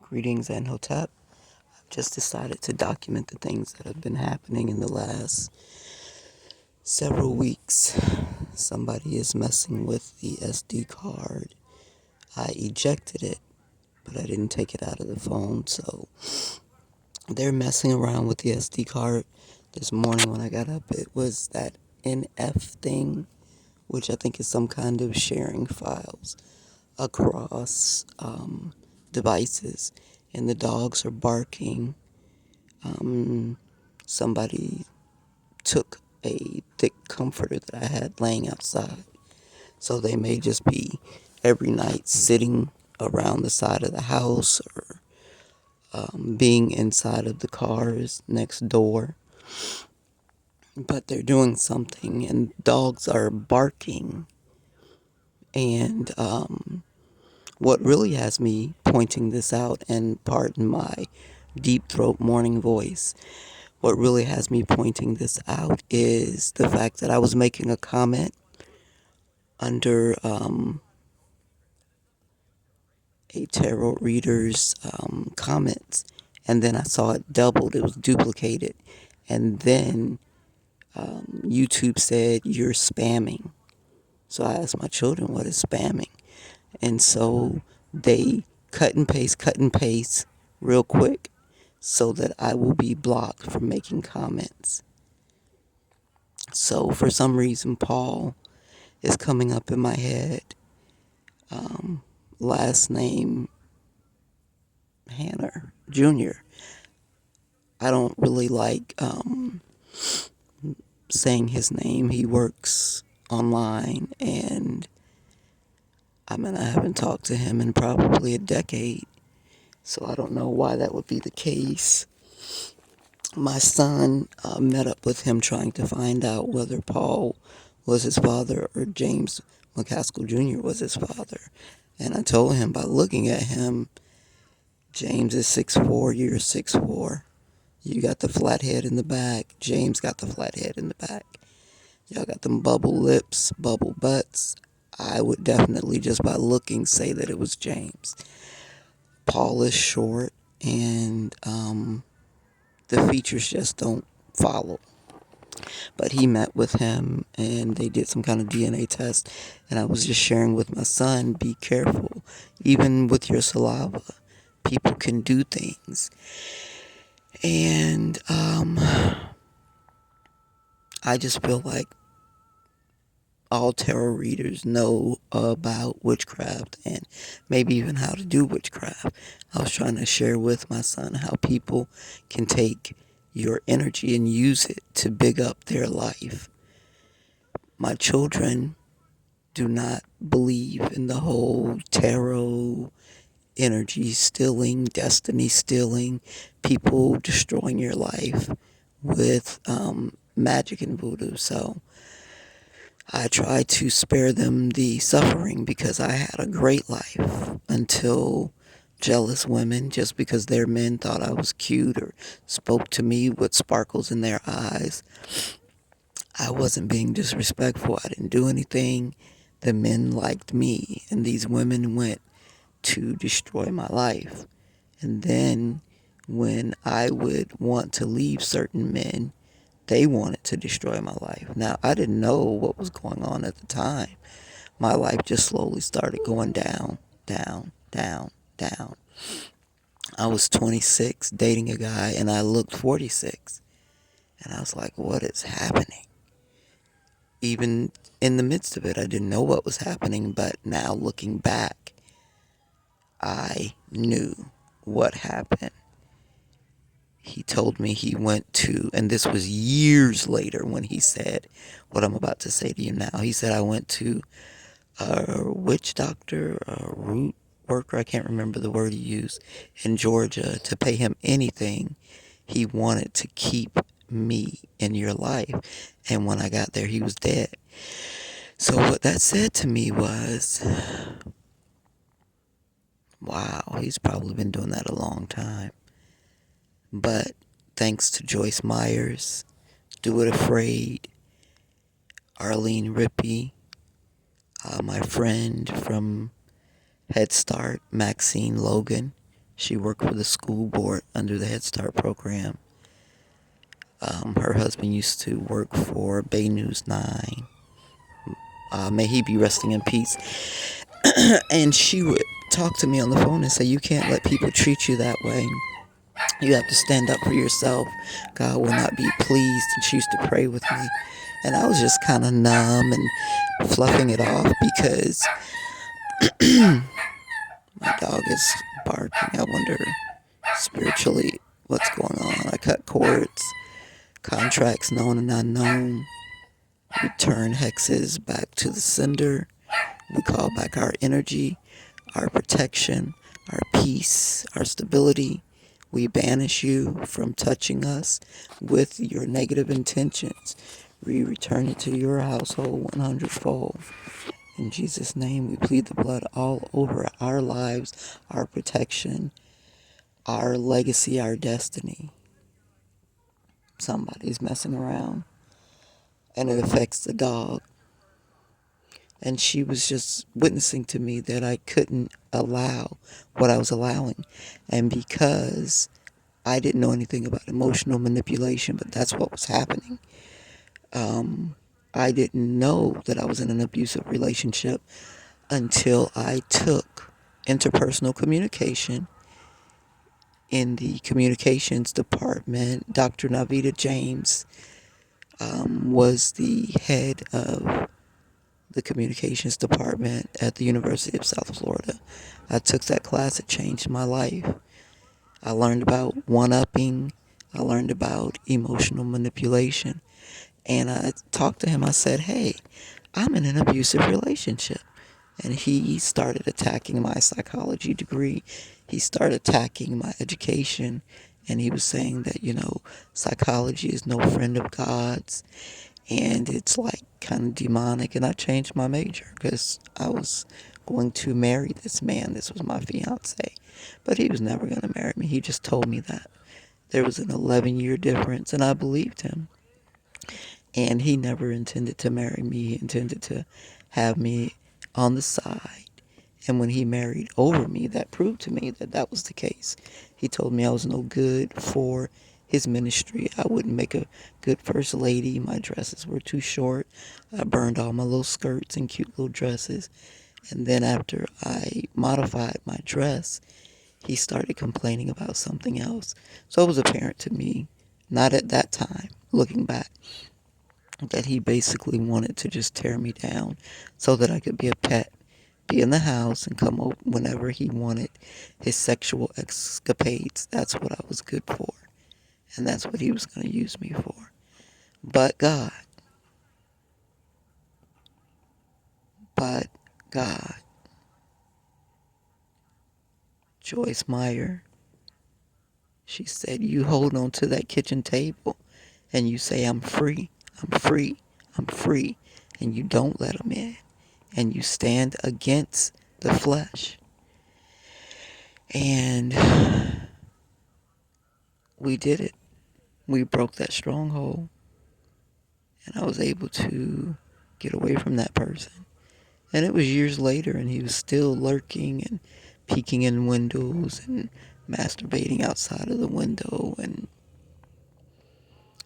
Greetings and Hotep. I've just decided to document the things that have been happening in the last several weeks. Somebody is messing with the SD card. I ejected it, but I didn't take it out of the phone, so they're messing around with the SD card. This morning when I got up, it was that NF thing, which I think is some kind of sharing files across devices, and the dogs are barking. Somebody took a thick comforter that I had laying outside, so they may just be every night sitting around the side of the house or being inside of the cars next door. But they're doing something, and dogs are barking. And what really has me pointing this out, and pardon my deep throat morning voice, what really has me pointing this out is the fact that I was making a comment under a tarot reader's comments, and then I saw it doubled, it was duplicated, and then YouTube said, "You're spamming." So I asked my children, what is spamming? And so they cut and paste real quick so that I will be blocked from making comments. So for some reason, Paul is coming up in my head. Last name Hanner Jr. I don't really like saying his name. He works online, and I haven't talked to him in probably a decade, so I don't know why that would be the case. My son met up with him trying to find out whether Paul was his father or James McCaskill Jr. was his father. And I told him, by looking at him, James is 6'4", you're 6'4". You got the flat head in the back. James got the flat head in the back. Y'all got them bubble lips, bubble butts. I would definitely, just by looking, say that it was James. Paul is short, and the features just don't follow. But he met with him, and they did some kind of DNA test, and I was just sharing with my son, be careful. Even with your saliva, people can do things. And I just feel like all tarot readers know about witchcraft and maybe even how to do witchcraft. I was trying to share with my son how people can take your energy and use it to big up their life. My children do not believe in the whole tarot, energy stealing, destiny stealing, people destroying your life with magic and voodoo. So I try to spare them the suffering, because I had a great life until jealous women, just because their men thought I was cute or spoke to me with sparkles in their eyes. I wasn't being disrespectful. I didn't do anything. The men liked me, and these women went to destroy my life. And then when I would want to leave certain men, they wanted to destroy my life. Now, I didn't know what was going on at the time. My life just slowly started going down, down, down, down. I was 26, dating a guy, and I looked 46. And I was like, what is happening? Even in the midst of it, I didn't know what was happening, but now looking back, I knew what happened. He told me he went to, and this was years later when he said what I'm about to say to you now. He said, I went to a witch doctor, a root worker, I can't remember the word he used, in Georgia, to pay him anything. He wanted to keep me in your life. And when I got there, he was dead. So what that said to me was, wow, he's probably been doing that a long time. But thanks to Joyce Myers, Do It Afraid, Arlene Rippey, my friend from Head Start, Maxine Logan, She worked for the school board under the Head Start program. Her husband used to work for Bay News 9. May he be resting in peace. And she would talk to me on the phone and say, you can't let people treat you that way. You have to stand up for yourself. God will not be pleased. And she used to pray with me. And I was just kind of numb and fluffing it off because my dog is barking. I wonder spiritually what's going on. I cut cords, contracts known and unknown. We turn hexes back to the sender. We call back our energy, our protection, our peace, our stability. We banish you from touching us with your negative intentions. We return it to your household 100-fold. In Jesus' name, we plead the blood all over our lives, our protection, our legacy, our destiny. Somebody's messing around, and it affects the dog. And she was just witnessing to me that I couldn't allow what I was allowing. And because I didn't know anything about emotional manipulation, but that's what was happening. I didn't know that I was in an abusive relationship until I took interpersonal communication in the communications department. Dr. Navita James was the head of the communications department at the University of South Florida. I took that class. It changed my life. I learned about one-upping. I learned about emotional manipulation. And I talked to him. I said, hey, I'm in an abusive relationship. And he started attacking my psychology degree. He started attacking my education. And he was saying that, psychology is no friend of God's. And it's like kind of demonic. And I changed my major because I was going to marry this man. This was my fiance. But he was never going to marry me. He just told me that. There was an 11-year difference, and I believed him. And he never intended to marry me. He intended to have me on the side. And when he married over me, that proved to me that that was the case. He told me I was no good for his ministry. I wouldn't make a good first lady. My dresses were too short. I burned all my little skirts and cute little dresses. And then after I modified my dress, he started complaining about something else. So it was apparent to me, not at that time, looking back, that he basically wanted to just tear me down so that I could be a pet, be in the house, and come over whenever he wanted his sexual escapades. That's what I was good for. And that's what he was going to use me for. But God, but God, Joyce Meyer, she said, you hold on to that kitchen table and you say, I'm free, I'm free, I'm free. And you don't let him in. And you stand against the flesh. And we did it. We broke that stronghold. And I was able to get away from that person. And it was years later, and he was still lurking and peeking in windows and masturbating outside of the window. And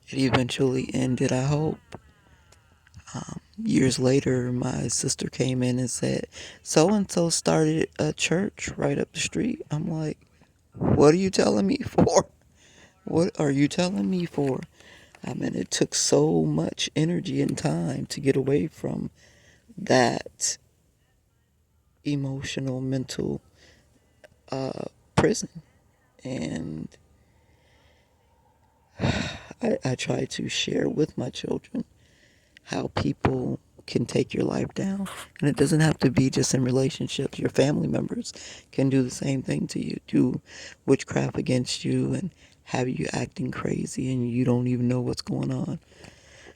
it eventually ended, I hope. Years later, my sister came in and said, so-and-so started a church right up the street. I'm like, what are you telling me for? What are you telling me for? I mean, it took so much energy and time to get away from that emotional, mental prison. And I try to share with my children how people can take your life down. And it doesn't have to be just in relationships. Your family members can do the same thing to you, do witchcraft against you and have you acting crazy and you don't even know what's going on.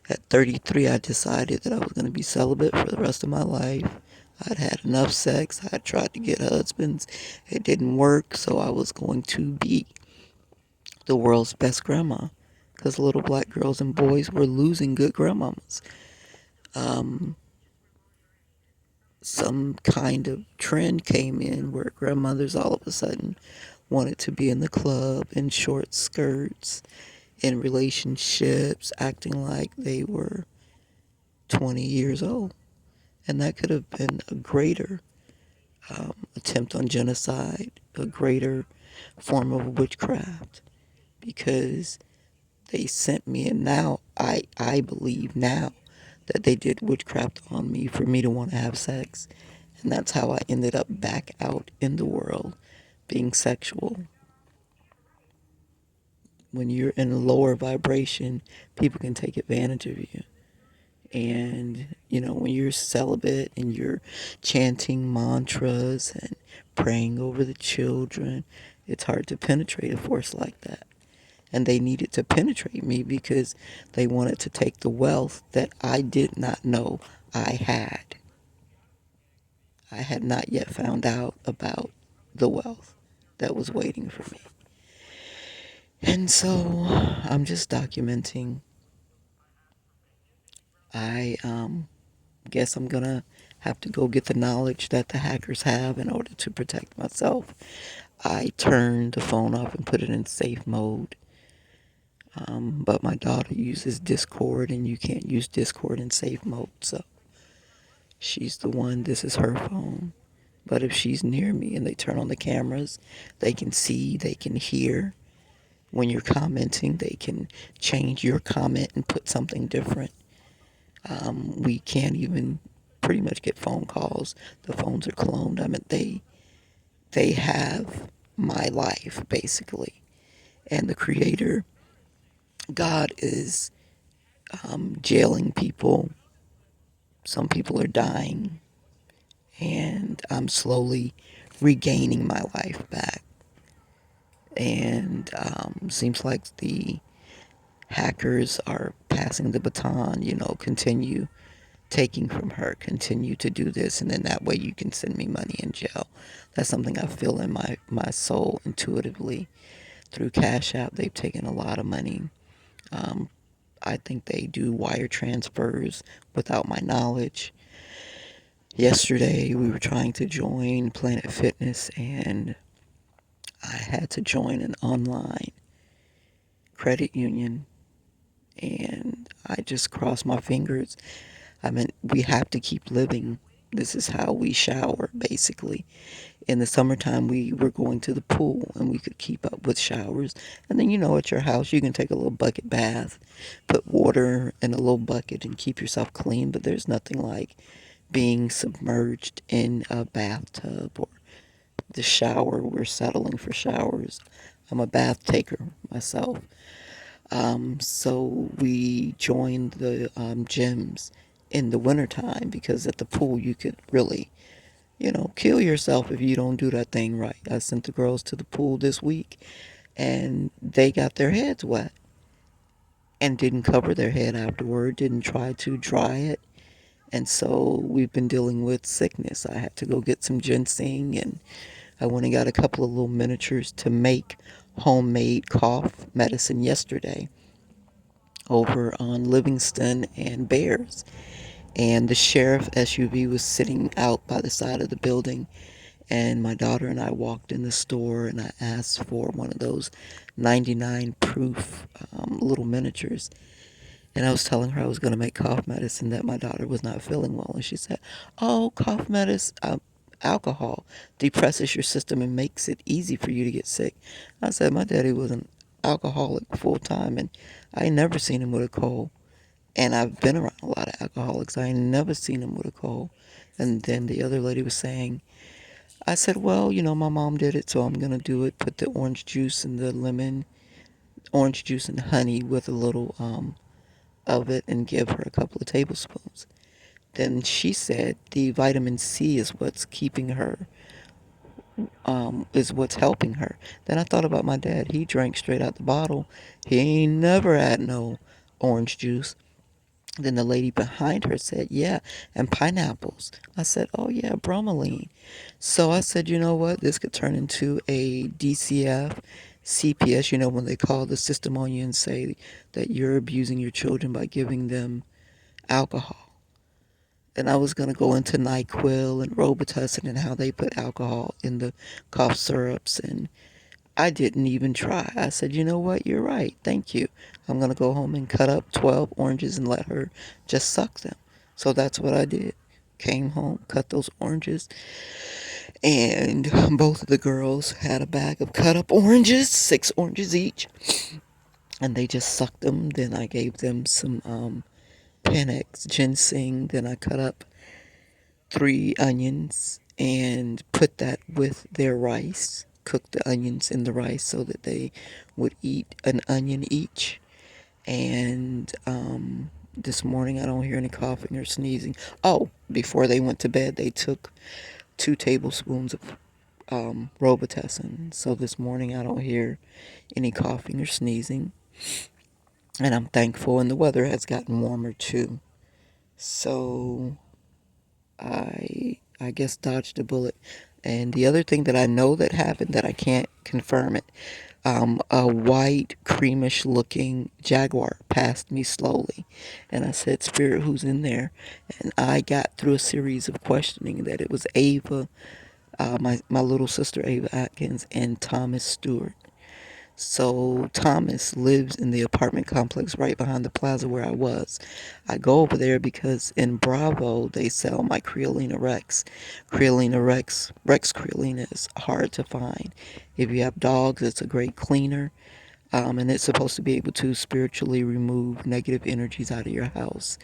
At 33, I decided that I was going to be celibate for the rest of my life. I'd had enough sex. I tried to get husbands. It didn't work, so I was going to be the world's best grandma because little black girls and boys were losing good grandmamas. Some kind of trend came in where grandmothers all of a sudden wanted to be in the club in short skirts, in relationships, acting like they were 20 years old. And that could have been a greater attempt on genocide, a greater form of witchcraft, because they sent me, and now I believe now that they did witchcraft on me for me to want to have sex. And that's how I ended up back out in the world being sexual. When you're in a lower vibration, people can take advantage of you. And, when you're celibate and you're chanting mantras and praying over the children, it's hard to penetrate a force like that. And they needed to penetrate me because they wanted to take the wealth that I did not know I had. I had not yet found out about the wealth that was waiting for me. And so I'm just documenting. I guess I'm going to have to go get the knowledge that the hackers have in order to protect myself. I turned the phone off and put it in safe mode. But my daughter uses Discord, and you can't use Discord in safe mode. So she's the one, this is her phone. But if she's near me and they turn on the cameras, they can see, they can hear. When you're commenting, they can change your comment and put something different. We can't even pretty much get phone calls. The phones are cloned. I mean, they have my life, basically. And the Creator, God, is jailing people. Some people are dying. And I'm slowly regaining my life back. And seems like the hackers are passing the baton, continue taking from her, continue to do this, and then that way you can send me money in jail. That's something I feel in my soul intuitively. Through Cash App, they've taken a lot of money. I think they do wire transfers without my knowledge. Yesterday, we were trying to join Planet Fitness, and I had to join an online credit union, and I just crossed my fingers. I mean, we have to keep living. This is how we shower, basically. In the summertime, we were going to the pool, and we could keep up with showers. And then, at your house, you can take a little bucket bath, put water in a little bucket, and keep yourself clean. But there's nothing like being submerged in a bathtub or the shower. We're settling for showers. I'm a bath taker myself. So we joined the gyms in the wintertime because at the pool you could really, kill yourself if you don't do that thing right. I sent the girls to the pool this week, and they got their heads wet and didn't cover their head afterward, didn't try to dry it. And so we've been dealing with sickness. I had to go get some ginseng, and I went and got a couple of little miniatures to make homemade cough medicine yesterday over on Livingston and Bearess. And the sheriff SUV was sitting out by the side of the building. And my daughter and I walked in the store, and I asked for one of those 99 proof little miniatures. And I was telling her I was going to make cough medicine, that my daughter was not feeling well. And she said, "Oh, cough medicine, alcohol depresses your system and makes it easy for you to get sick." I said, "My daddy was an alcoholic full time, and I ain't never seen him with a cold. And I've been around a lot of alcoholics. I ain't never seen him with a cold." And then the other lady was saying, I said, "Well, my mom did it, so I'm going to do it. Put the orange juice and the lemon, orange juice and honey with a little of it, and give her a couple of tablespoons." Then she said the vitamin C is what's keeping her, is what's helping her. Then I thought about my dad. He drank straight out the bottle. He ain't never had no orange juice. Then the lady behind her said, "Yeah, and pineapples." I said, "Oh, yeah, bromelain." So I said, you know what? This could turn into a DCF, CPS, when they call the system on you and say that you're abusing your children by giving them alcohol. And I was going to go into NyQuil and Robitussin and how they put alcohol in the cough syrups and I didn't even try. I said, you know what? You're right. Thank you. I'm going to go home and cut up 12 oranges and let her just suck them. So that's what I did. Came home, cut those oranges, and both of the girls had a bag of cut up oranges, 6 oranges each, and they just sucked them. Then I gave them some Panax ginseng. Then I cut up 3 onions and put that with their rice. Cooked the onions in the rice so that they would eat an onion each. And this morning I don't hear any coughing or sneezing. Oh, before they went to bed, they took 2 tablespoons of Robitussin. So this morning I don't hear any coughing or sneezing. And I'm thankful, and the weather has gotten warmer too. So I guess dodged a bullet. And the other thing that I know that happened that I can't confirm it, a white creamish looking Jaguar passed me slowly, and I said, "Spirit, who's in there?" And I got through a series of questioning that it was Ava, my little sister Ava Atkins, and Thomas Stewart. So Thomas lives in the apartment complex right behind the plaza where I was. I go over there because in Bravo they sell my Creolina Rex. Rex Creolina is hard to find. If you have dogs, it's a great cleaner. And it's supposed to be able to spiritually remove negative energies out of your house.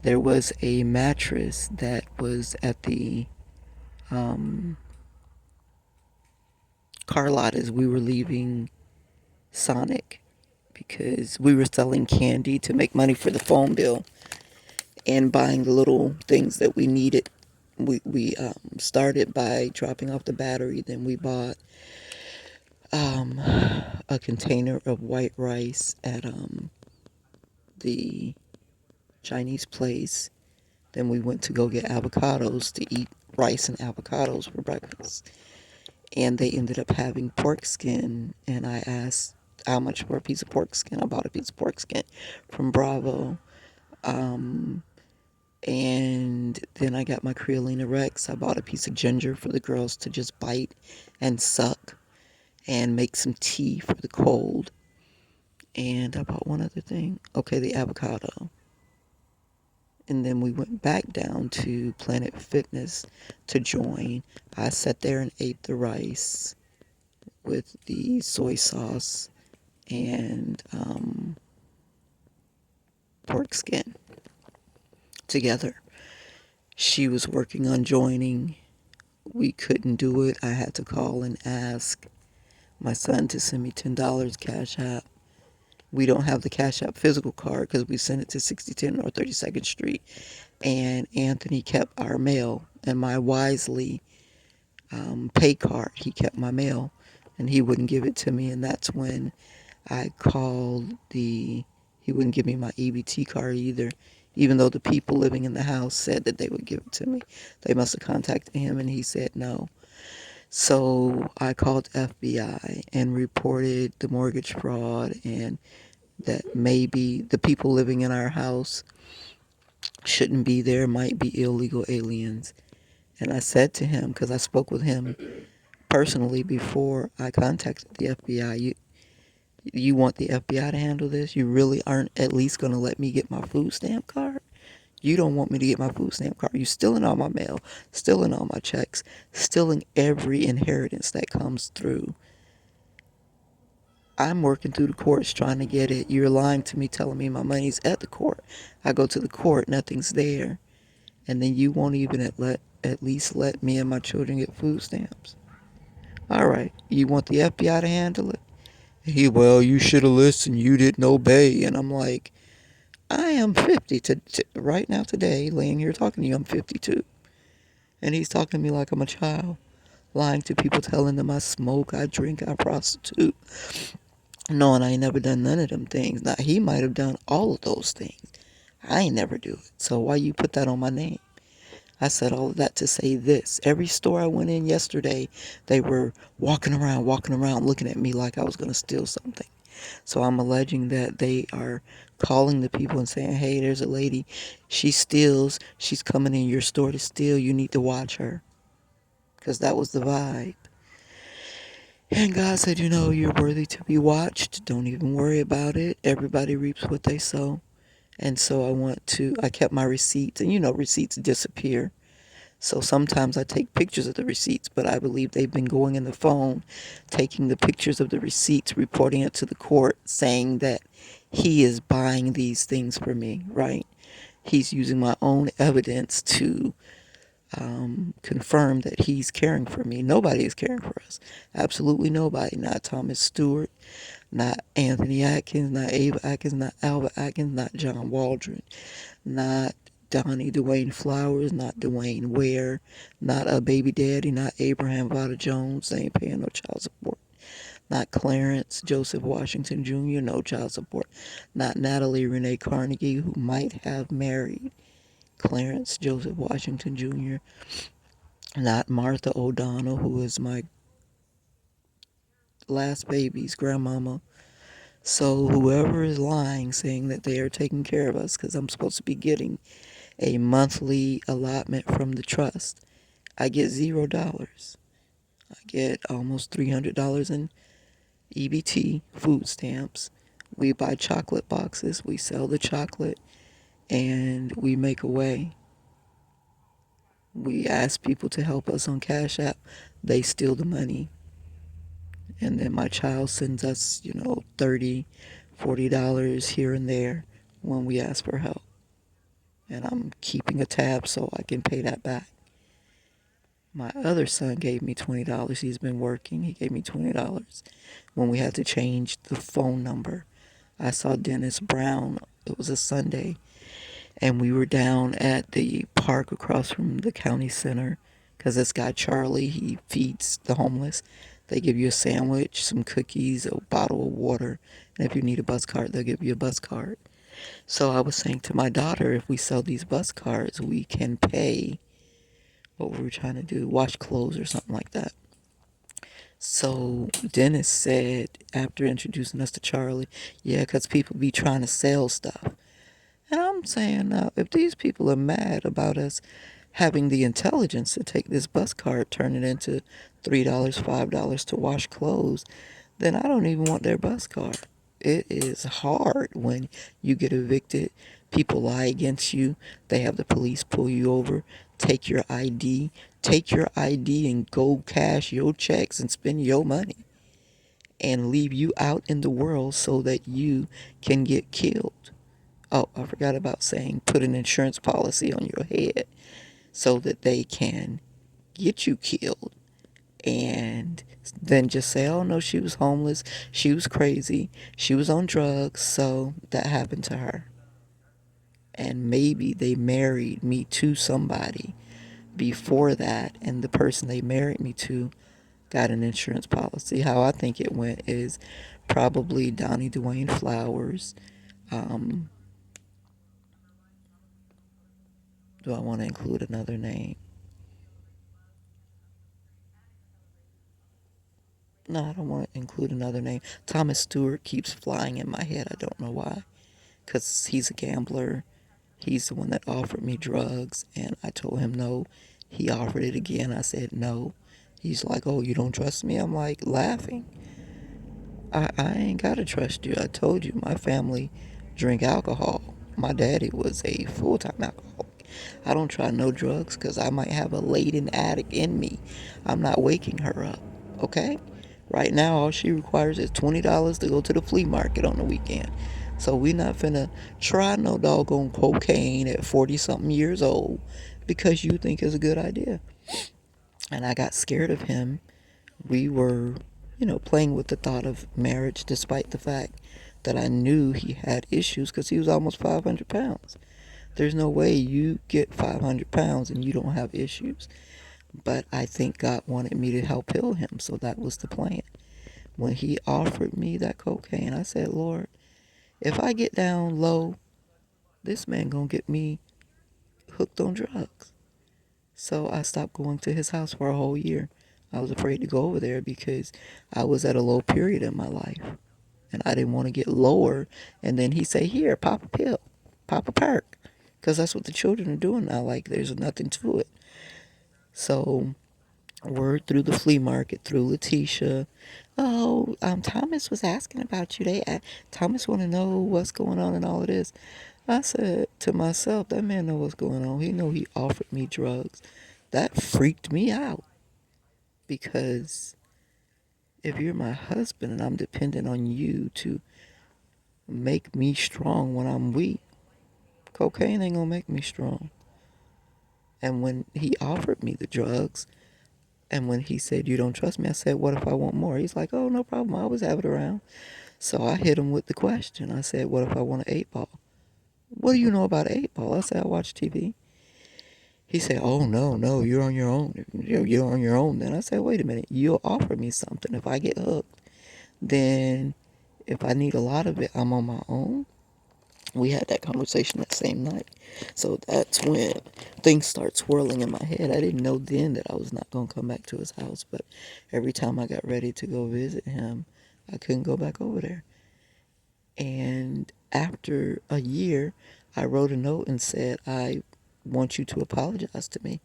There was a mattress that was at the car lot as we were leaving Sonic, because we were selling candy to make money for the phone bill and buying the little things that we needed. We started by dropping off the battery. Then we bought um, a container of white rice at the Chinese place. Then we went to go get avocados to eat rice and avocados for breakfast. And they ended up having pork skin. And I asked how much for a piece of pork skin. I bought a piece of pork skin from Bravo. And then I got my Creolina Rex. I bought a piece of ginger for the girls to just bite and suck and make some tea for the cold. And I bought one other thing. Okay, the avocado. And then we went back down to Planet Fitness to join. I sat there and ate the rice with the soy sauce and pork skin together. She was working on joining. We couldn't do it. I had to call and ask my son to send me $10 Cash App. We don't have the Cash App physical card because we sent it to 6010 North 32nd Street. And Anthony kept our mail. And my Wisely pay card, he kept my mail. And he wouldn't give it to me. And that's when I called he wouldn't give me my EBT card either. Even though the people living in the house said that they would give it to me. They must have contacted him and he said no. So I called FBI and reported the mortgage fraud and that maybe the people living in our house shouldn't be there, might be illegal aliens. And I said to him, because I spoke with him personally before I contacted the FBI, you want the FBI to handle this? You really aren't at least going to let me get my food stamp card? You don't want me to get my food stamp card. You're stealing all my mail, stealing all my checks, stealing every inheritance that comes through. I'm working through the courts trying to get it. You're lying to me, telling me my money's at the court. I go to the court, nothing's there. And then you won't even at least let me and my children get food stamps. All right, you want the FBI to handle it? Well, you should have listened. You didn't obey. And I'm like, I am 50 right now today, laying here talking to you. I'm 52. And he's talking to me like I'm a child, lying to people, telling them I smoke, I drink, I prostitute, knowing I ain't never done none of them things. Now, he might have done all of those things. I ain't never do it. So why you put that on my name? I said all of that to say this. Every store I went in yesterday, they were walking around, looking at me like I was going to steal something. So I'm alleging that they are calling the people and saying, hey, there's a lady. She steals. She's coming in your store to steal. You need to watch her. Because that was the vibe. And God said, you're worthy to be watched. Don't even worry about it. Everybody reaps what they sow. And so I kept my receipts, and receipts disappear. So sometimes I take pictures of the receipts, but I believe they've been going in the phone, taking the pictures of the receipts, reporting it to the court, saying that he is buying these things for me, right? He's using my own evidence to confirm that he's caring for me. Nobody is caring for us. Absolutely nobody. Not Thomas Stewart, not Anthony Atkins, not Ava Atkins, not Alva Atkins, not John Waldron, not Donnie Dwayne Flowers, not Dwayne Ware, not a baby daddy, not Abraham Vada Jones. They ain't paying no child support. Not Clarence Joseph Washington Jr., no child support. Not Natalie Renee Carnegie, who might have married Clarence Joseph Washington Jr., not Martha O'Donnell, who is my last baby's grandmama. So whoever is lying, saying that they are taking care of us, because I'm supposed to be getting a monthly allotment from the trust, I get $0. I get almost $300 in EBT, food stamps. We buy chocolate boxes, we sell the chocolate, and we make away. We ask people to help us on Cash App. They steal the money. And then my child sends us, $30, $40 here and there when we ask for help. And I'm keeping a tab so I can pay that back. My other son gave me $20. He's been working. He gave me $20 when we had to change the phone number. I saw Dennis Brown. It was a Sunday. And we were down at the park across from the county center because this guy, Charlie, he feeds the homeless. They give you a sandwich, some cookies, a bottle of water. And if you need a bus card, they'll give you a bus card. So I was saying to my daughter, if we sell these bus cards, we can pay what we were trying to do, wash clothes or something like that. So Dennis said, after introducing us to Charlie, yeah, because people be trying to sell stuff. And I'm saying, if these people are mad about us having the intelligence to take this bus card, turn it into $3, $5 to wash clothes, then I don't even want their bus card. It is hard when you get evicted. People lie against you. They have the police pull you over, take your ID, and go cash your checks and spend your money and leave you out in the world so that you can get killed. Oh, I forgot about saying put an insurance policy on your head so that they can get you killed and then just say, oh no, she was homeless, she was crazy, she was on drugs, so that happened to her. And maybe they married me to somebody before that, and the person they married me to got an insurance policy. How I think it went is probably Donnie Dwayne Flowers. Um, do I want to include another name? No, I don't want to include another name. Thomas Stewart keeps flying in my head. I don't know why. Because he's a gambler. He's the one that offered me drugs, and I told him no. He offered it again. I said no. He's like, oh, you don't trust me? I'm like, laughing. I ain't got to trust you. I told you my family drink alcohol. My daddy was a full-time alcoholic. I don't try no drugs because I might have a latent addict in me. I'm not waking her up, okay? Right now, all she requires is $20 to go to the flea market on the weekend. So we not finna try no doggone cocaine at 40-something years old because you think it's a good idea. And I got scared of him. We were, playing with the thought of marriage despite the fact that I knew he had issues because he was almost 500 pounds. There's no way you get 500 pounds and you don't have issues. But I think God wanted me to help heal him, so that was the plan. When he offered me that cocaine, I said, Lord, if I get down low, this man gonna get me hooked on drugs. So I stopped going to his house for a whole year. I was afraid to go over there because I was at a low period in my life. And I didn't want to get lower. And then he say, here, pop a pill, pop a perk. Because that's what the children are doing now. Like, there's nothing to it. So Word through the flea market, through Letitia. Oh, Thomas was asking about you. Thomas want to know what's going on and all of this. I said to myself, that man know what's going on. He know he offered me drugs. That freaked me out because if you're my husband and I'm dependent on you to make me strong when I'm weak, cocaine ain't gonna make me strong. And when he offered me the drugs, and when he said, you don't trust me, I said, what if I want more? He's like, oh, no problem. I always have it around. So I hit him with the question. I said, what if I want an 8 ball? What do you know about an 8 ball? I said, I watch TV. He said, oh, no, no, you're on your own. You're on your own then. I said, wait a minute. You'll offer me something. If I get hooked, then if I need a lot of it, I'm on my own. We had that conversation that same night. So that's when things start swirling in my head. I didn't know then that I was not going to come back to his house, but every time I got ready to go visit him, I couldn't go back over there. And after a year, I wrote a note and said, I want you to apologize to me.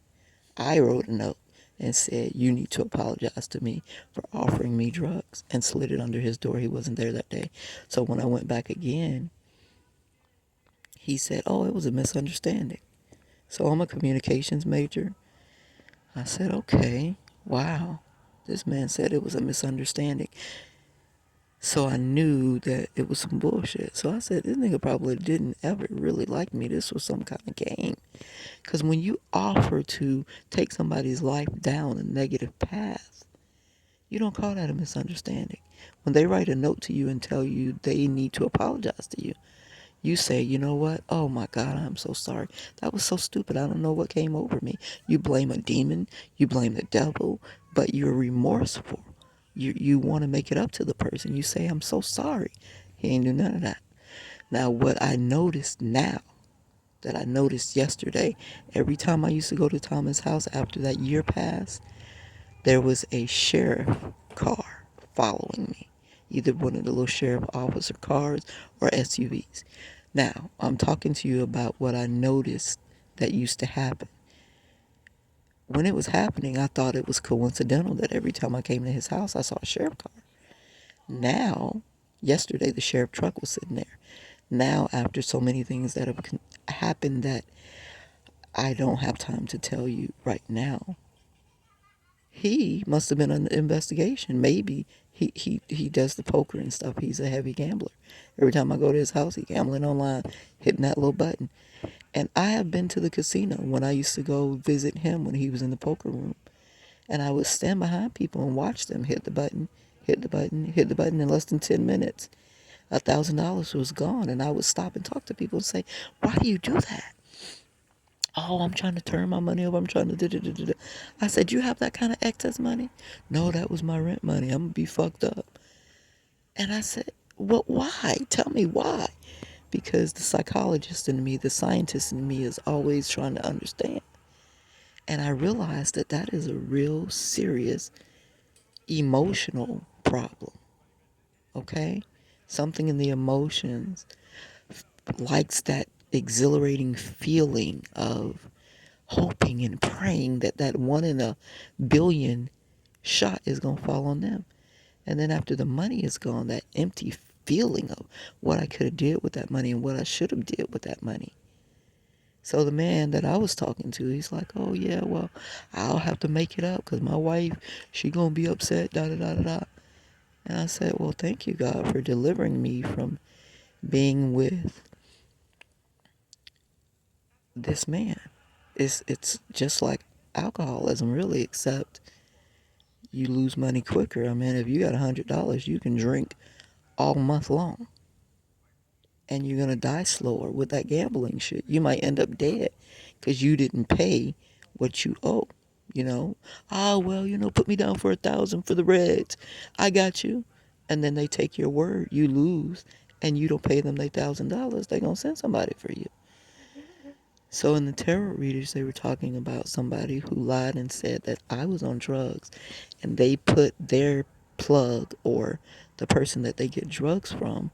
I wrote a note and said, you need to apologize to me for offering me drugs, and slid it under his door. He wasn't there that day. So when I went back again, he said, oh, it was a misunderstanding. So I'm a communications major. I said, okay, wow. This man said it was a misunderstanding. So I knew that it was some bullshit. So I said, this nigga probably didn't ever really like me. This was some kind of game. Because when you offer to take somebody's life down a negative path, you don't call that a misunderstanding. When they write a note to you and tell you they need to apologize to you, you say, you know what? Oh my God, I'm so sorry. That was so stupid. I don't know what came over me. You blame a demon, you blame the devil, but you're remorseful. You want to make it up to the person. You say, I'm so sorry. He ain't do none of that. Now, what I noticed now, that I noticed yesterday, every time I used to go to Thomas' house after that year passed, there was a sheriff car following me. Either one of the little sheriff officer cars or SUVs. Now, I'm talking to you about what I noticed that used to happen. When it was happening, I thought it was coincidental that every time I came to his house, I saw a sheriff car. Now, yesterday, the sheriff truck was sitting there. Now, after so many things that have happened that I don't have time to tell you right now, he must have been under investigation. Maybe he does the poker and stuff. He's a heavy gambler. Every time I go to his house, he's gambling online, hitting that little button. And I have been to the casino when I used to go visit him when he was in the poker room. And I would stand behind people and watch them hit the button, hit the button, hit the button in less than 10 minutes. $1,000 was gone. And I would stop and talk to people and say, why do you do that? Oh, I'm trying to turn my money over. I'm trying to da-da-da-da-da. I said, you have that kind of excess money? No, that was my rent money. I'm going to be fucked up. And I said, well, why? Tell me why. Because the psychologist in me, the scientist in me is always trying to understand. And I realized that that is a real serious emotional problem. Okay? Something in the emotions likes that exhilarating feeling of hoping and praying that that 1 in a billion shot is going to fall on them. And then after the money is gone, that empty feeling of what I could have did with that money and what I should have did with that money. So the man that I was talking to, he's like, oh yeah, well, I'll have to make it up because my wife, she going to be upset, da da da da da. And I said, well, thank you, God, for delivering me from being with this man. It's just like alcoholism, really, except you lose money quicker. I mean, if you got $100, you can drink all month long, and you're gonna die slower with that gambling shit. You might end up dead because you didn't pay what you owe. You know, well, put me down for 1,000 for the Reds. I got you, and then they take your word. You lose, and you don't pay them their $1,000. They gonna send somebody for you. So in the tarot readers, they were talking about somebody who lied and said that I was on drugs, and they put their plug or the person that they get drugs from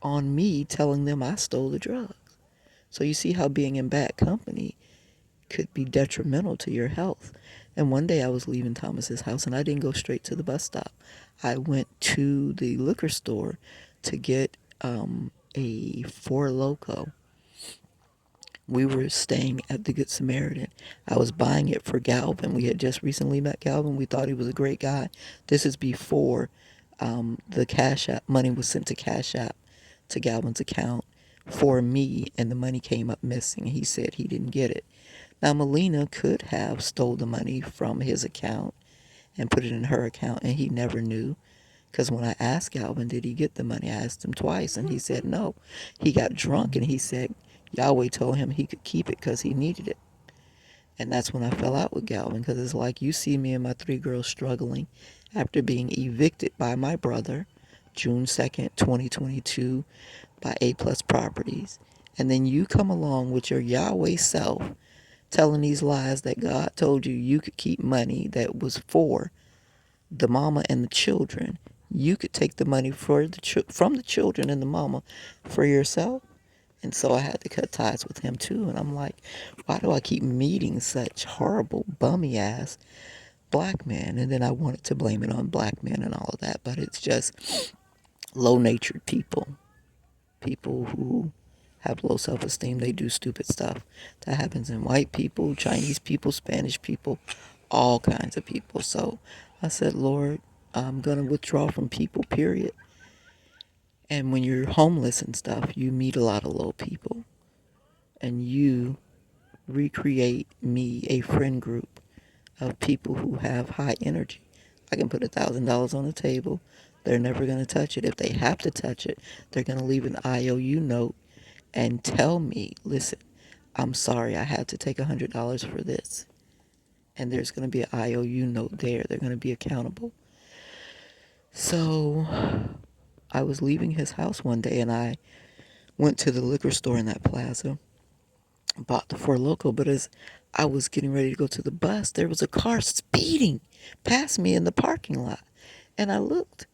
on me, telling them I stole the drugs. So you see how being in bad company could be detrimental to your health. And one day I was leaving Thomas's house and I didn't go straight to the bus stop. I went to the liquor store to get a Four Loko. We were staying at the Good Samaritan. I was buying it for Galvin. We had just recently met Galvin. We thought he was a great guy. This is before the Cash App money was sent to Cash App to Galvin's account for me, and the money came up missing. He said he didn't get it. Now, Melina could have stole the money from his account and put it in her account, and he never knew. Because when I asked Galvin, did he get the money? I asked him twice, and he said no. He got drunk, and he said Yahweh told him he could keep it because he needed it. And that's when I fell out with Galvin, because it's like you see me and my three girls struggling after being evicted by my brother, June 2nd, 2022, by A Plus Properties. And then you come along with your Yahweh self telling these lies that God told you you could keep money that was for the mama and the children. You could take the money from the children and the mama for yourself. And so I had to cut ties with him too. And I'm like, why do I keep meeting such horrible, bummy ass black men? And then I wanted to blame it on black men and all of that. But it's just low natured people. People who have low self esteem. They do stupid stuff. That happens in white people, Chinese people, Spanish people, all kinds of people. So I said, Lord, I'm going to withdraw from people, period. And when you're homeless and stuff, you meet a lot of low people. And you recreate me a friend group of people who have high energy. I can put $1,000 on the table. They're never going to touch it. If they have to touch it, they're going to leave an IOU note and tell me, listen, I'm sorry, I had to take $100 for this. And there's going to be an IOU note there. They're going to be accountable. So I was leaving his house one day and I went to the liquor store in that plaza, bought the Four Loko, but as I was getting ready to go to the bus, there was a car speeding past me in the parking lot. And I looked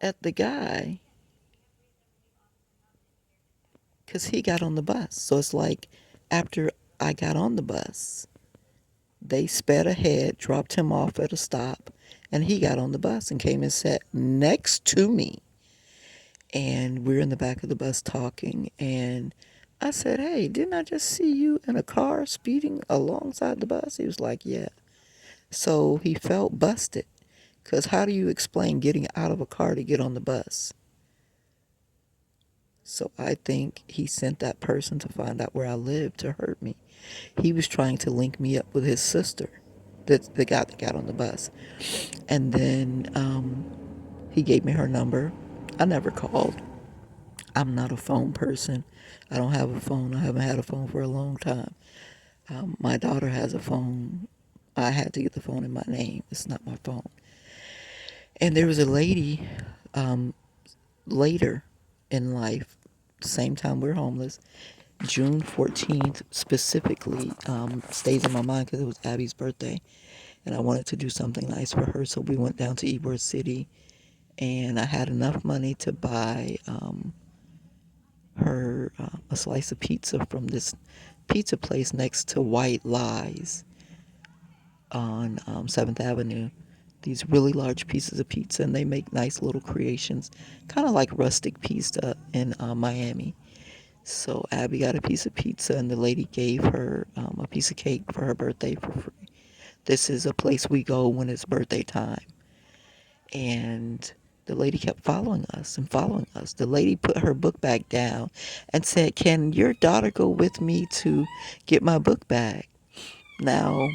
at the guy because he got on the bus. So it's like after I got on the bus, they sped ahead, dropped him off at a stop, and he got on the bus and came and sat next to me. And we're in the back of the bus talking, and I said, hey, didn't I just see you in a car speeding alongside the bus? He was like, yeah. So he felt busted, because how do you explain getting out of a car to get on the bus? So I think he sent that person to find out where I lived to hurt me. He was trying to link me up with his sister, the guy that got on the bus. And then he gave me her number. I never called. I'm not a phone person. I don't have a phone. I haven't had a phone for a long time. My daughter has a phone. I had to get the phone in my name. It's not my phone. And there was a lady later in life, same time we're homeless, June 14th specifically stays in my mind because it was Abby's birthday. And I wanted to do something nice for her. So we went down to Ybor City. And I had enough money to buy her a slice of pizza from this pizza place next to White Lies on 7th Avenue. These really large pieces of pizza, and they make nice little creations, kind of like rustic pizza in Miami. So Abby got a piece of pizza, and the lady gave her a piece of cake for her birthday for free. This is a place we go when it's birthday time. And the lady kept following us and following us. The lady put her book bag down and said, can your daughter go with me to get my book bag? Now,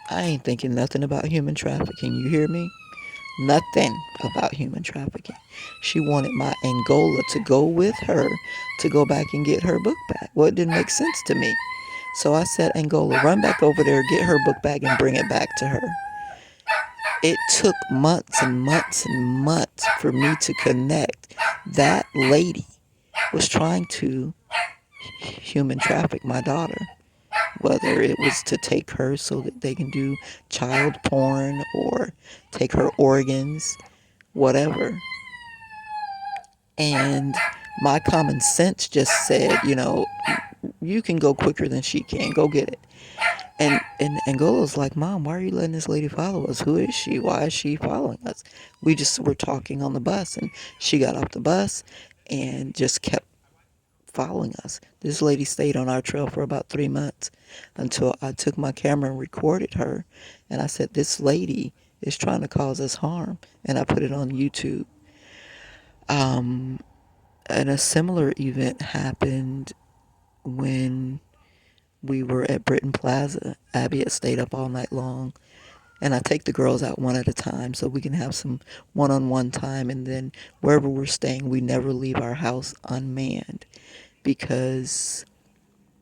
I ain't thinking nothing about human trafficking. You hear me? Nothing about human trafficking. She wanted my Angola to go with her to go back and get her book bag. Well, it didn't make sense to me. So I said, Angola, run back over there, get her book bag, and bring it back to her. It took months and months and months for me to connect. That lady was trying to human traffic my daughter, whether it was to take her so that they can do child porn or take her organs, whatever. And my common sense just said, you know, you can go quicker than she can. Go get it. And Angola's like, Mom, why are you letting this lady follow us? Who is she? Why is she following us? We just were talking on the bus, and she got off the bus and just kept following us. This lady stayed on our trail for about 3 months until I took my camera and recorded her. And I said, this lady is trying to cause us harm. And I put it on YouTube. And a similar event happened when we were at Britain Plaza. Abby had stayed up all night long. And I take the girls out one at a time so we can have some one-on-one time. And then wherever we're staying, we never leave our house unmanned, because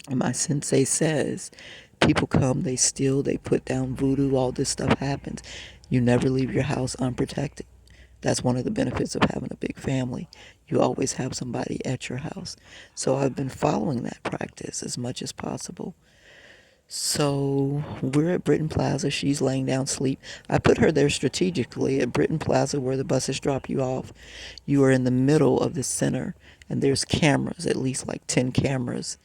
my sensei says people come, they steal, they put down voodoo, all this stuff happens. You never leave your house unprotected. That's one of the benefits of having a big family. You always have somebody at your house. So I've been following that practice as much as possible. So we're at Britain Plaza. She's laying down sleep. I put her there strategically at Britain Plaza where the buses drop you off. You are in the middle of the center, and there's cameras, at least like 10 cameras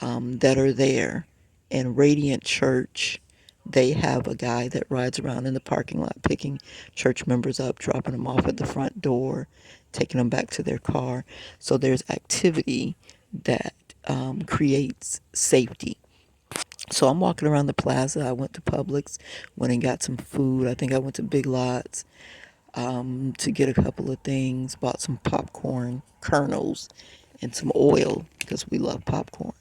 that are there. And Radiant Church, they have a guy that rides around in the parking lot picking church members up, dropping them off at the front door, taking them back to their car. So there's activity that creates safety. So I'm walking around the plaza. I went to Publix, went and got some food. I think I went to Big Lots to get a couple of things, bought some popcorn kernels and some oil because we love popcorn.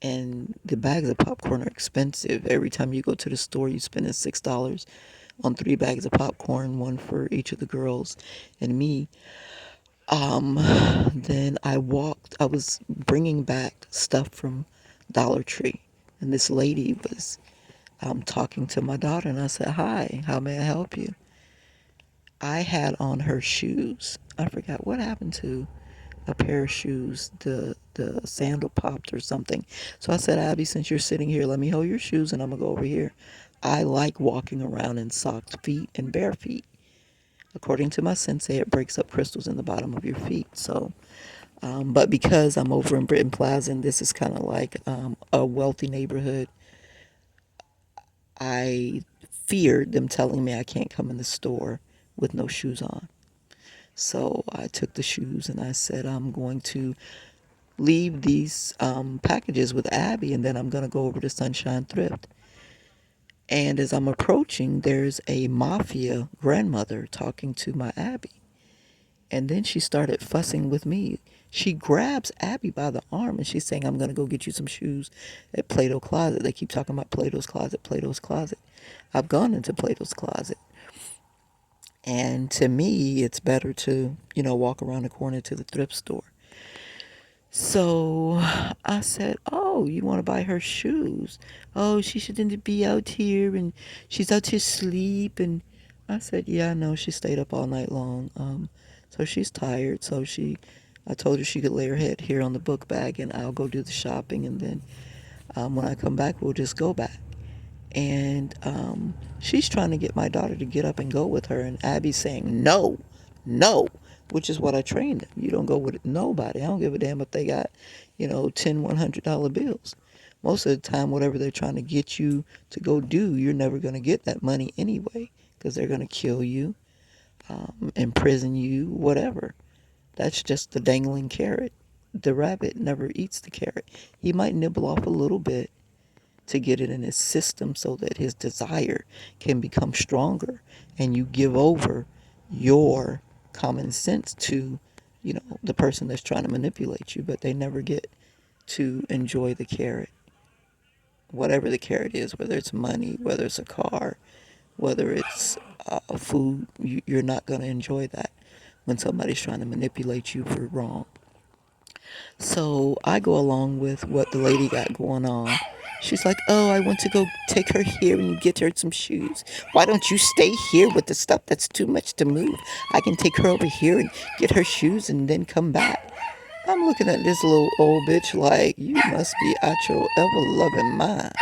And the bags of popcorn are expensive. Every time you go to the store, you spend $6 on 3 bags of popcorn, one for each of the girls and me. Then I walked. I was bringing back stuff from Dollar Tree, and this lady was talking to my daughter, and I said, "Hi, how may I help you?" I had on her shoes. I forgot what happened to a pair of shoes. The sandal popped or something. So I said, Abby, since you're sitting here, let me hold your shoes and I'm gonna go over here. I like walking around in socked feet and bare feet. According to my sensei, it breaks up crystals in the bottom of your feet. So, but because I'm over in Britain Plaza and this is kind of like a wealthy neighborhood, I feared them telling me I can't come in the store with no shoes on. So I took the shoes and I said, I'm going to leave these packages with Abby, and then I'm going to go over to Sunshine Thrift. And as I'm approaching, there's a mafia grandmother talking to my Abby. And then she started fussing with me. She grabs Abby by the arm and she's saying, I'm going to go get you some shoes at Plato's Closet. They keep talking about Plato's Closet, Plato's Closet. I've gone into Plato's Closet. And to me, it's better to, walk around the corner to the thrift store. So I said, oh, you want to buy her shoes? Oh, she shouldn't be out here and she's out here asleep. And I said, yeah, I know. She stayed up all night long. So she's tired. So I told her she could lay her head here on the book bag and I'll go do the shopping. And then when I come back, we'll just go back. And she's trying to get my daughter to get up and go with her. And Abby's saying, no, no, which is what I trained them. You don't go with nobody. I don't give a damn if they got, $10, $100 bills. Most of the time, whatever they're trying to get you to go do, you're never going to get that money anyway because they're going to kill you, imprison you, whatever. That's just the dangling carrot. The rabbit never eats the carrot. He might nibble off a little bit to get it in his system so that his desire can become stronger and you give over your common sense to, the person that's trying to manipulate you, but they never get to enjoy the carrot. Whatever the carrot is, whether it's money, whether it's a car, whether it's food, you're not going to enjoy that when somebody's trying to manipulate you for wrong. So I go along with what the lady got going on. She's like, oh, I want to go take her here and get her some shoes. Why don't you stay here with the stuff that's too much to move? I can take her over here and get her shoes and then come back. I'm looking at this little old bitch like, you must be out your ever-loving mind.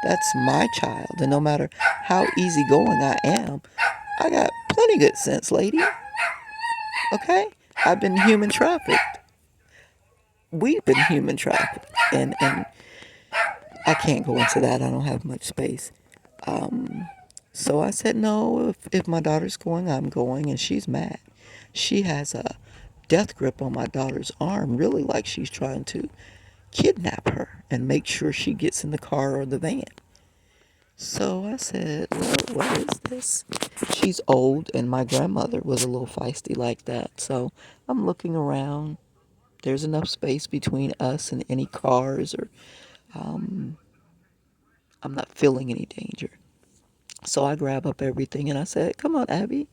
That's my child. And no matter how easygoing I am, I got plenty good sense, lady. Okay? I've been human trafficked. We've been human trafficked. And I can't go into that. I don't have much space. Um, so I said, no, if my daughter's going, I'm going. And she's mad. She has a death grip on my daughter's arm, really like she's trying to kidnap her and make sure she gets in the car or the van. So I said, Lord, what is this? She's old, and my grandmother was a little feisty like that. So I'm looking around. There's enough space between us and any cars, or um, I'm not feeling any danger. So I grab up everything and I said, come on, Abby.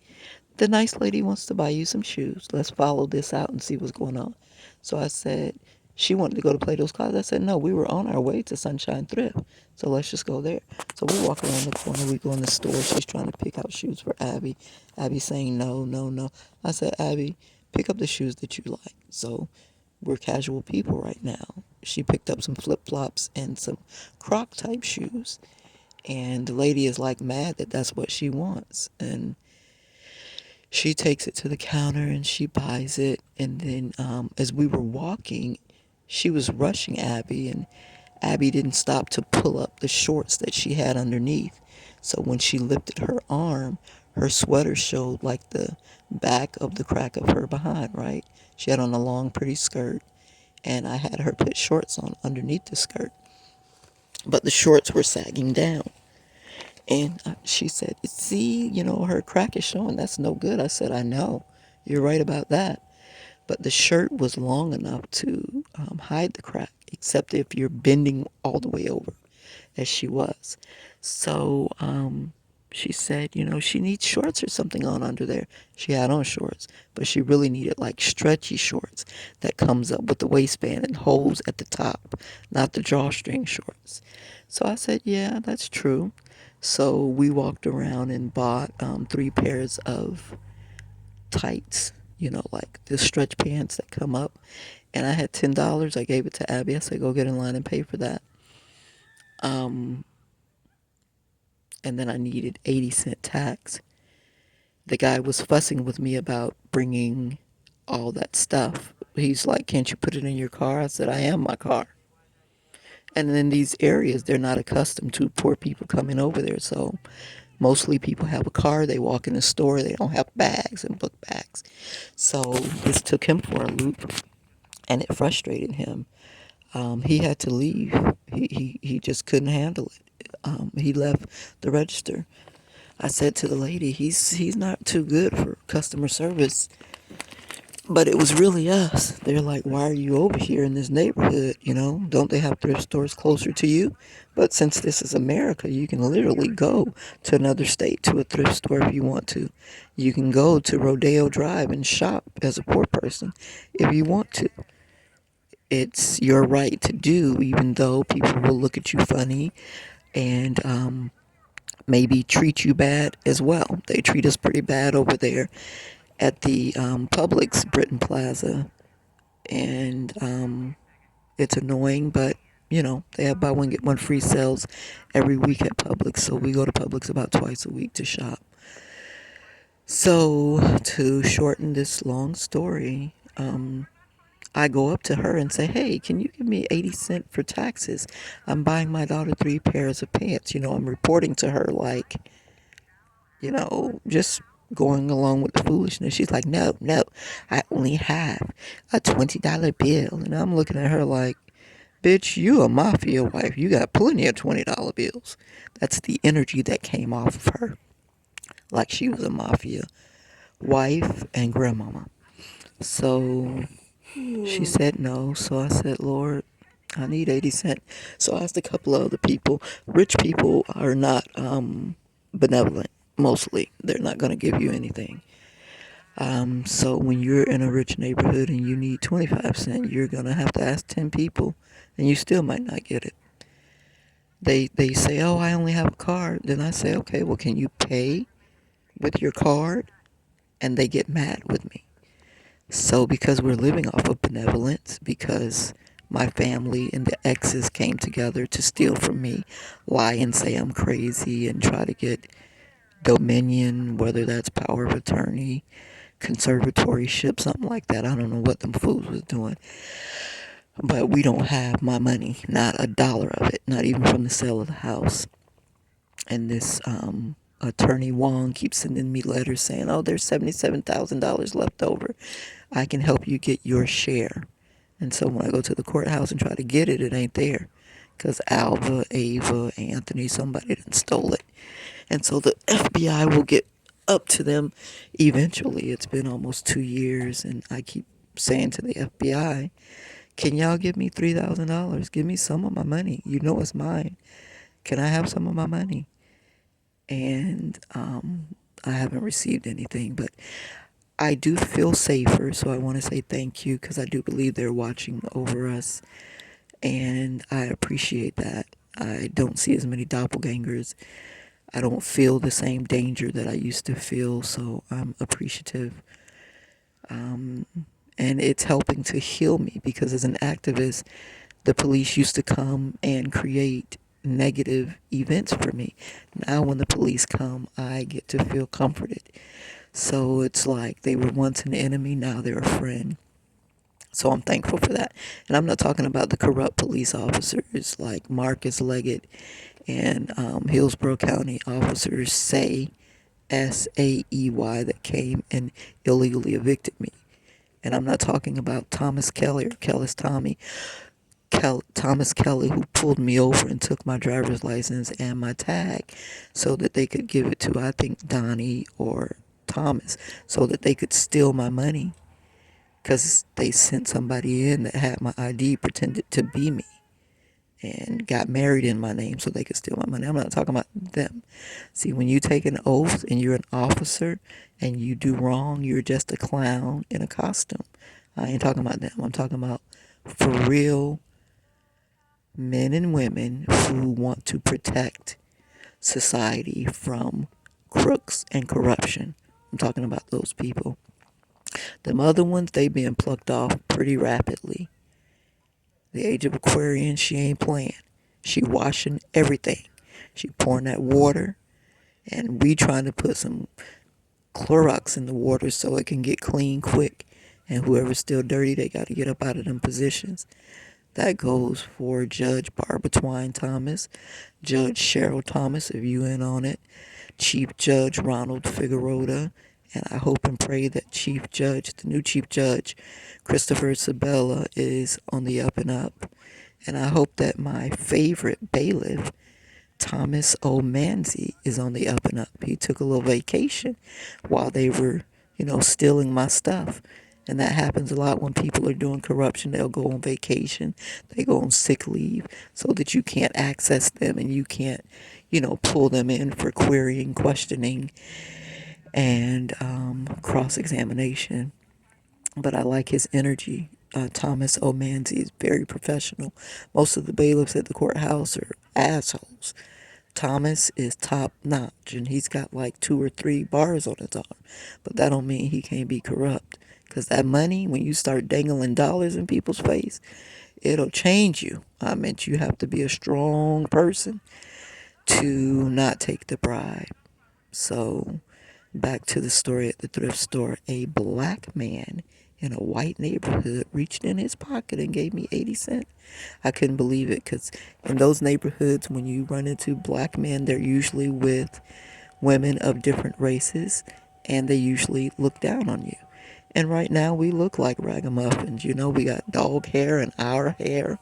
The nice lady wants to buy you some shoes. Let's follow this out and see what's going on. So I said, she wanted to go to Plato's Closet. I said, no, we were on our way to Sunshine Thrift. So let's just go there. So we walk around the corner. We go in the store. She's trying to pick out shoes for Abby. Abby's saying, no, no, no. I said, Abby, pick up the shoes that you like. So we're casual people right now. She picked up some flip-flops and some Croc type shoes. And the lady is like mad that that's what she wants. And she takes it to the counter and she buys it. And then as we were walking, she was rushing Abby, and Abby didn't stop to pull up the shorts that she had underneath. So when she lifted her arm, her sweater showed like the back of the crack of her behind, right? She had on a long, pretty skirt, and I had her put shorts on underneath the skirt. But the shorts were sagging down. And she said, see, her crack is showing. That's no good. I said, I know. You're right about that. But the shirt was long enough to hide the crack, except if you're bending all the way over, as she was. So she said, she needs shorts or something on under there. She had on shorts, but she really needed like stretchy shorts that comes up with the waistband and holes at the top, not the drawstring shorts. So I said, yeah, that's true. So we walked around and bought 3 pairs of tights, like the stretch pants that come up. And I had $10. I gave it to Abby. I said, go get in line and pay for that. Um, and then I needed 80-cent tax. The guy was fussing with me about bringing all that stuff. He's like, can't you put it in your car? I said, I am my car. And in these areas, they're not accustomed to poor people coming over there. So mostly people have a car. They walk in the store. They don't have bags and book bags. So this took him for a loop, and it frustrated him. He had to leave. He just couldn't handle it. He left the register. I said to the lady, he's not too good for customer service. But it was really us. They're like, why are you over here in this neighborhood? Don't they have thrift stores closer to you? But since this is America, you can literally go to another state to a thrift store if you want to. You can go to Rodeo Drive and shop as a poor person if you want to. It's your right to do, even though people will look at you funny and maybe treat you bad as well. They treat us pretty bad over there at the Publix Britain Plaza, and it's annoying, but they have buy one get one free sales every week at Publix, so we go to Publix about twice a week to shop. So to shorten this long story, I go up to her and say, hey, can you give me 80 cents for taxes? I'm buying my daughter 3 pairs of pants. I'm reporting to her like, just going along with the foolishness. She's like, no, no, I only have a $20 bill. And I'm looking at her like, bitch, you a mafia wife. You got plenty of $20 bills. That's the energy that came off of her. Like she was a mafia wife and grandmama. So she said no. So I said, Lord, I need 80 cents. So I asked a couple of other people. Rich people are not benevolent, mostly. They're not going to give you anything. So when you're in a rich neighborhood and you need 25 cents, you're going to have to ask 10 people, and you still might not get it. They say, oh, I only have a card. Then I say, okay, well, can you pay with your card? And they get mad with me. So because we're living off of benevolence, because my family and the exes came together to steal from me, lie and say I'm crazy, and try to get dominion, whether that's power of attorney, conservatorship, something like that. I don't know what them fools was doing. but we don't have my money, not a dollar of it, not even from the sale of the house. And this attorney Wong keeps sending me letters saying, oh, there's $77,000 left over. I can help you get your share. And so when I go to the courthouse and try to get it, it ain't there. Because Alva, Ava, Anthony, somebody done stole it. And so the FBI will get up to them eventually. It's been almost 2 years, and I keep saying to the FBI, can y'all give me $3,000? Give me some of my money. You know it's mine. Can I have some of my money? And I haven't received anything, but I do feel safer, so I want to say thank you because I do believe they're watching over us, and I appreciate that. I don't see as many doppelgangers. I don't feel the same danger that I used to feel, so I'm appreciative. And it's helping to heal me because as an activist, the police used to come and create negative events for me. Now when the police come, I get to feel comforted. So it's like they were once an enemy, now they're a friend. So I'm thankful for that. And I'm not talking about the corrupt police officers like Marcus Leggett and Hillsborough County officers Saey that came and illegally evicted me. And I'm not talking about Thomas Kelly or Kellis Tommy. Thomas Kelly, who pulled me over and took my driver's license and my tag so that they could give it to, I think, Donnie or Thomas, so that they could steal my money because they sent somebody in that had my ID, pretended to be me, and got married in my name so they could steal my money. I'm not talking about them. See, when you take an oath and you're an officer and you do wrong, you're just a clown in a costume. I ain't talking about them. I'm talking about for real men and women who want to protect society from crooks and corruption. I'm talking about those people. Them other ones, they being plucked off pretty rapidly. The age of Aquarian, she ain't playing. She washing everything. She pouring that water, and we trying to put some Clorox in the water so it can get clean quick. And whoever's still dirty, they got to get up out of them positions. That goes for Judge Barbara Twine Thomas, Judge Cheryl Thomas, if you in on it, Chief Judge Ronald Figueroa, and I hope and pray that the new Chief Judge, Christopher Sabella, is on the up and up. And I hope that my favorite bailiff, Thomas O'Manzi, is on the up and up. He took a little vacation while they were, stealing my stuff. And that happens a lot when people are doing corruption. They'll go on vacation, they go on sick leave so that you can't access them and you can't, pull them in for querying, questioning, and cross examination. But I like his energy. Thomas O'Manzi is very professional. Most of the bailiffs at the courthouse are assholes. Thomas is top notch, and he's got like 2 or 3 bars on his arm. But that don't mean he can't be corrupt. Because that money, when you start dangling dollars in people's face, it'll change you. I meant you have to be a strong person to not take the bribe. So, back to the story at the thrift store. A black man in a white neighborhood reached in his pocket and gave me 80 cents. I couldn't believe it because in those neighborhoods, when you run into black men, they're usually with women of different races and they usually look down on you. And right now we look like ragamuffins. We got dog hair and our hair.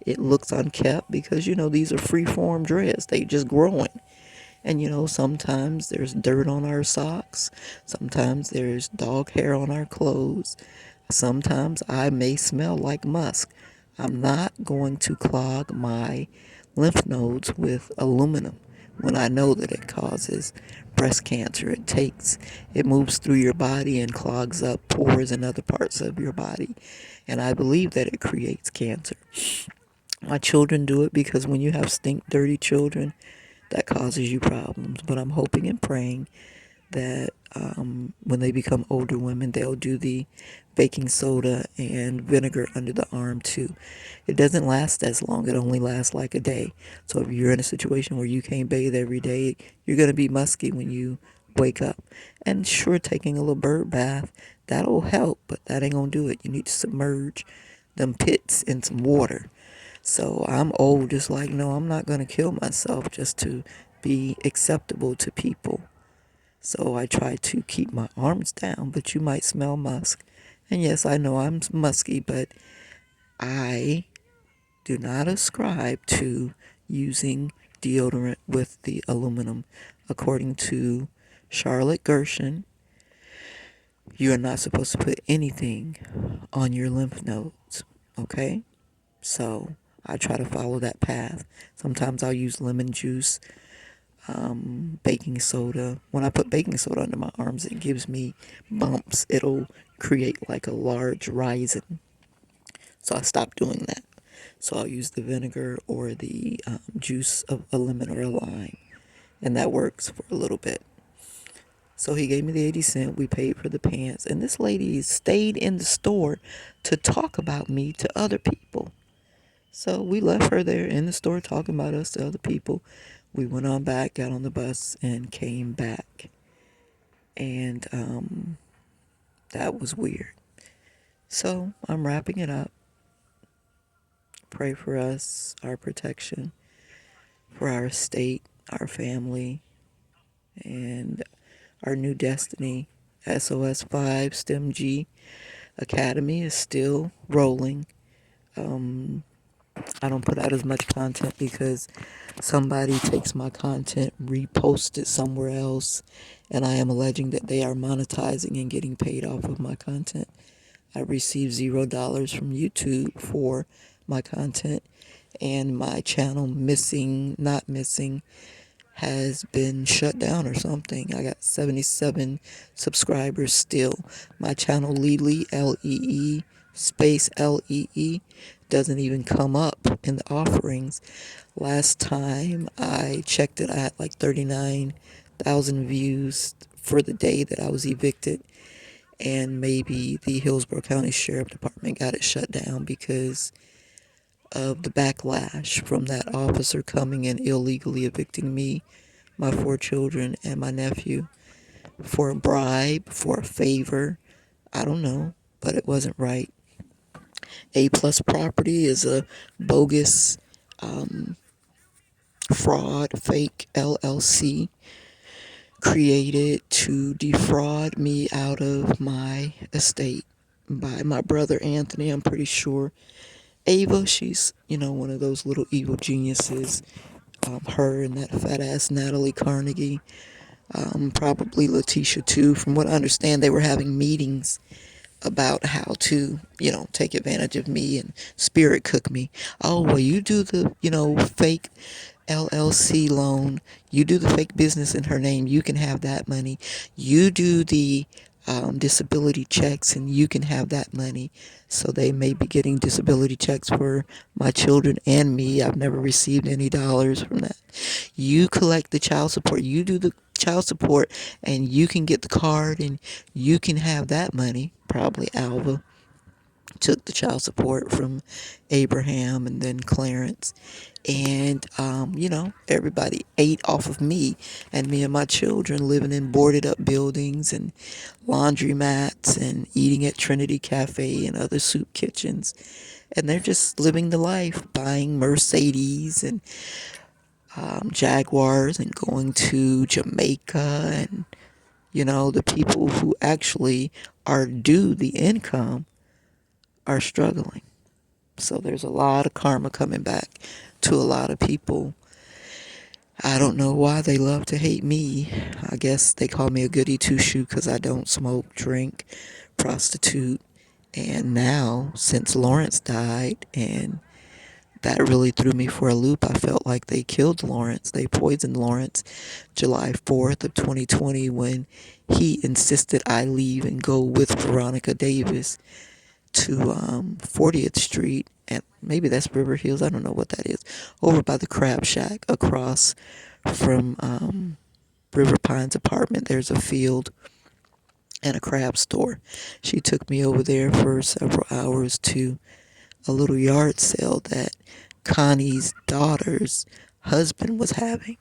It looks unkept because, these are free-form dreads. They just growing. And sometimes there's dirt on our socks. Sometimes there's dog hair on our clothes. Sometimes I may smell like musk. I'm not going to clog my lymph nodes with aluminum when I know that it causes breast cancer. It moves through your body and clogs up pores in other parts of your body. And I believe that it creates cancer. My children do it because when you have stink dirty children, that causes you problems. But I'm hoping and praying that when they become older women, they'll do the baking soda and vinegar under the arm too. It doesn't last as long. It only lasts like a day. So if you're in a situation where you can't bathe every day, you're going to be musky when you wake up. And sure, taking a little bird bath, that'll help, but that ain't going to do it. You need to submerge them pits in some water. So I'm old, just like, no, I'm not going to kill myself just to be acceptable to people. So I try to keep my arms down, but you might smell musk. And yes, I know I'm musky, but I do not ascribe to using deodorant with the aluminum. According to Charlotte Gershon, you are not supposed to put anything on your lymph nodes, okay? So I try to follow that path. Sometimes I'll use lemon juice, baking soda. When I put baking soda under my arms, it gives me bumps. It'll create like a large rising. So I stopped doing that. So I'll use the vinegar or the juice of a lemon or a lime. And that works for a little bit. So he gave me the 80 cents. We paid for the pants. And this lady stayed in the store to talk about me to other people. So we left her there in the store talking about us to other people. We went on back, got on the bus, and came back. And that was weird. So I'm wrapping it up. Pray for us, our protection, for our state, our family, and our new destiny. SOS 5 STEM G Academy is still rolling. I don't put out as much content because somebody takes my content, reposts it somewhere else, and I am alleging that they are monetizing and getting paid off of my content. I receive $0 from YouTube for my content, and my channel not missing, has been shut down or something. I got 77 subscribers still. My channel Lee, Lee, space Lee, doesn't even come up in the offerings. Last time I checked it, I had like 39,000 views for the day that I was evicted. And maybe the Hillsborough County Sheriff Department got it shut down because of the backlash from that officer coming and illegally evicting me, my 4 children, and my nephew for a bribe, for a favor. I don't know, but it wasn't right. A Plus Property is a bogus fraud, fake LLC created to defraud me out of my estate by my brother Anthony, I'm pretty sure. Ava, she's, one of those little evil geniuses. Her and that fat ass Natalie Carnegie. Probably Letitia too. From what I understand, they were having meetings about how to, take advantage of me and spirit cook me. Oh, well, you do the, fake LLC loan. You do the fake business in her name. You can have that money. You do the disability checks and you can have that money. So they may be getting disability checks for my children and me. I've never received any dollars from that. You collect the child support. You do the child support and you can get the card and you can have that money. Probably Alva took the child support from Abraham and then Clarence. And, everybody ate off of me and me and my children living in boarded up buildings and laundromats and eating at Trinity Cafe and other soup kitchens. And they're just living the life, buying Mercedes and Jaguars and going to Jamaica. And, the people who actually are due the income are struggling. So there's a lot of karma coming back to a lot of people. I don't know why they love to hate me. I guess they call me a goody two-shoe because I don't smoke, drink, prostitute. And now, since Lawrence died, and that really threw me for a loop, I felt like they killed Lawrence. They poisoned Lawrence July 4th of 2020 when he insisted I leave and go with Veronica Davis to 40th Street, and maybe that's River Hills, I don't know what that is, over by the Crab Shack across from River Pines apartment. There's a field and a crab store. She took me over there for several hours to a little yard sale that Connie's daughter's husband was having.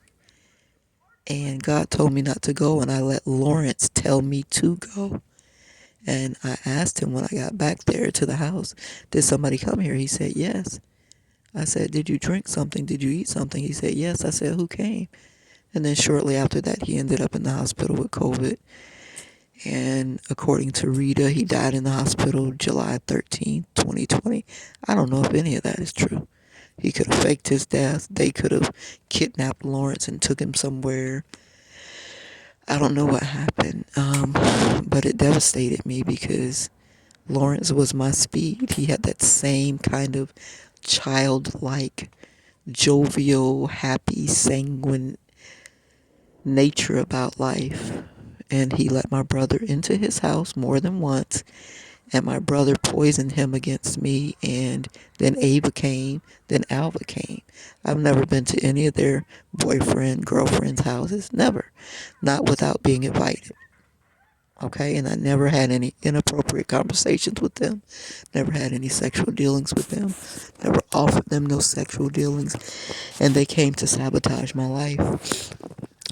And God told me not to go, and I let Lawrence tell me to go. And I asked him when I got back there to the house, did somebody come here? He said, yes. I said, did you drink something? Did you eat something? He said, yes. I said, who came? And then shortly after that, he ended up in the hospital with COVID. And according to Rita, he died in the hospital July 13th, 2020. I don't know if any of that is true. He could have faked his death. They could have kidnapped Lawrence and took him somewhere. I don't know what happened, but it devastated me because Lawrence was my speed. He had that same kind of childlike, jovial, happy, sanguine nature about life. And he let my brother into his house more than once. And my brother poisoned him against me. And then Ava came. Then Alva came. I've never been to any of their boyfriend, girlfriend's houses. Never. Not without being invited. Okay, and I never had any inappropriate conversations with them, never had any sexual dealings with them, never offered them no sexual dealings, and they came to sabotage my life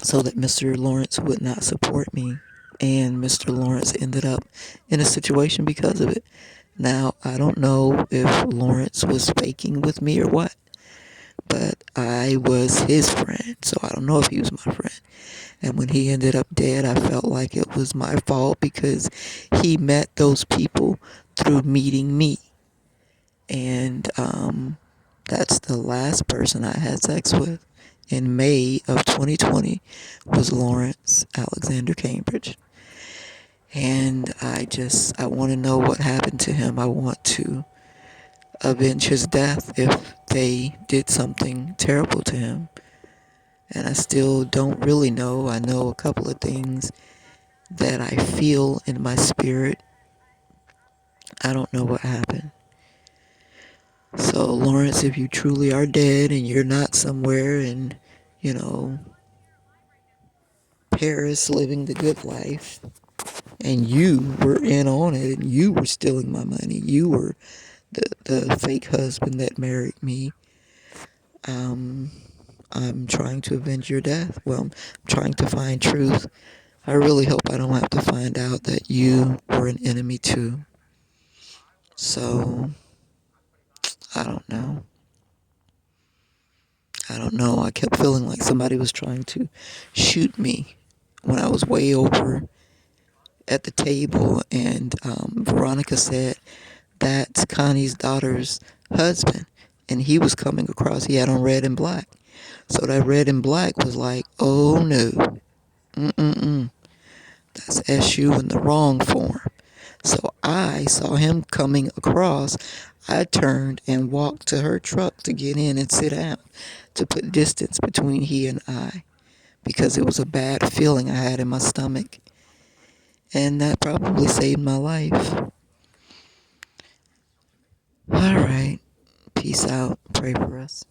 so that Mr. Lawrence would not support me, and Mr. Lawrence ended up in a situation because of it. Now, I don't know if Lawrence was faking with me or what, but I was his friend, so I don't know if he was my friend. And when he ended up dead, I felt like it was my fault because he met those people through meeting me. And that's the last person I had sex with in May of 2020 was Lawrence Alexander Cambridge. And I want to know what happened to him. I want to avenge his death if they did something terrible to him. And I still don't really know. I know a couple of things that I feel in my spirit. I don't know what happened. So, Lawrence, if you truly are dead and you're not somewhere in, you know, Paris living the good life, and you were in on it and you were stealing my money, you were the fake husband that married me, I'm trying to avenge your death. Well, I'm trying to find truth. I really hope I don't have to find out that you were an enemy too. So, I don't know. I don't know. I kept feeling like somebody was trying to shoot me when I was way over at the table. And Veronica said, that's Connie's daughter's husband. And he was coming across. He had on red and black. So that red and black was like, oh no. Mm-mm-mm. That's SU in the wrong form. So I saw him coming across. I turned and walked to her truck to get in and sit down to put distance between he and I because it was a bad feeling I had in my stomach. And that probably saved my life. All right. Peace out. Pray for us.